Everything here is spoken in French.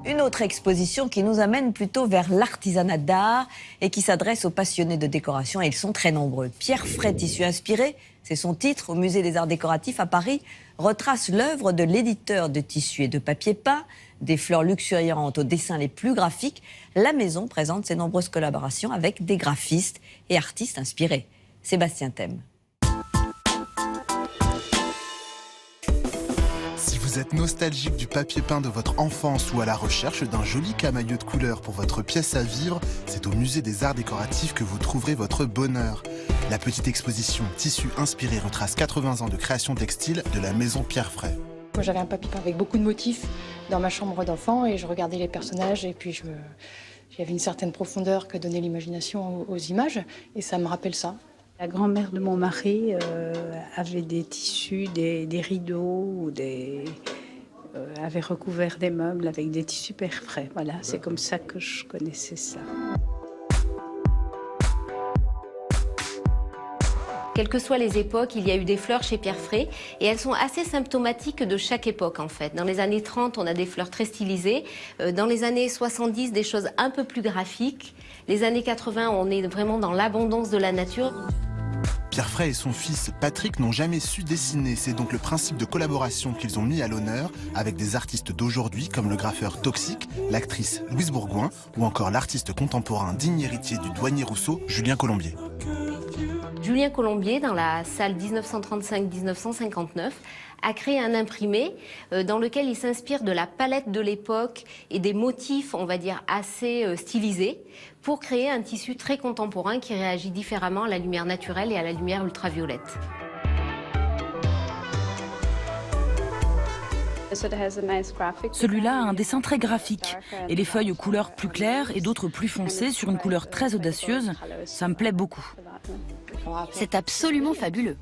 Une autre exposition qui nous amène plutôt vers l'artisanat d'art et qui s'adresse aux passionnés de décoration, et ils sont très nombreux. Pierre Fray, tissu inspiré, c'est son titre, au Musée des Arts Décoratifs à Paris, retrace l'œuvre de l'éditeur de tissus et de papier peint, des fleurs luxuriantes aux dessins les plus graphiques. La maison présente ses nombreuses collaborations avec des graphistes et artistes inspirés. Sébastien Thème. Si vous êtes nostalgique du papier peint de votre enfance ou à la recherche d'un joli camailleux de couleurs pour votre pièce à vivre, c'est au Musée des Arts Décoratifs que vous trouverez votre bonheur. La petite exposition Tissus inspirés retrace 80 ans de création textile de la maison Pierre Fray. Moi j'avais un papier peint avec beaucoup de motifs dans ma chambre d'enfant et je regardais les personnages et puis j'avais une certaine profondeur que donnait l'imagination aux images et ça me rappelle ça. La grand-mère de mon mari avait des tissus, des rideaux, ou avait recouvert des meubles avec des tissus Pierre Fray. Voilà, c'est comme ça que je connaissais ça. Quelles que soient les époques, il y a eu des fleurs chez Pierre Fray et elles sont assez symptomatiques de chaque époque en fait. Dans les années 30, on a des fleurs très stylisées. Dans les années 70, des choses un peu plus graphiques. Les années 80, on est vraiment dans l'abondance de la nature. Pierre Fray et son fils Patrick n'ont jamais su dessiner. C'est donc le principe de collaboration qu'ils ont mis à l'honneur avec des artistes d'aujourd'hui comme le graffeur Toxique, l'actrice Louise Bourgoin ou encore l'artiste contemporain digne héritier du douanier Rousseau, Julien Colombier. Julien Colombier, dans la salle 1935-1959, a créé un imprimé dans lequel il s'inspire de la palette de l'époque et des motifs, on va dire, assez stylisés pour créer un tissu très contemporain qui réagit différemment à la lumière naturelle et à la lumière ultraviolette. Celui-là a un dessin très graphique et les feuilles aux couleurs plus claires et d'autres plus foncées sur une couleur très audacieuse, ça me plaît beaucoup. C'est absolument fabuleux.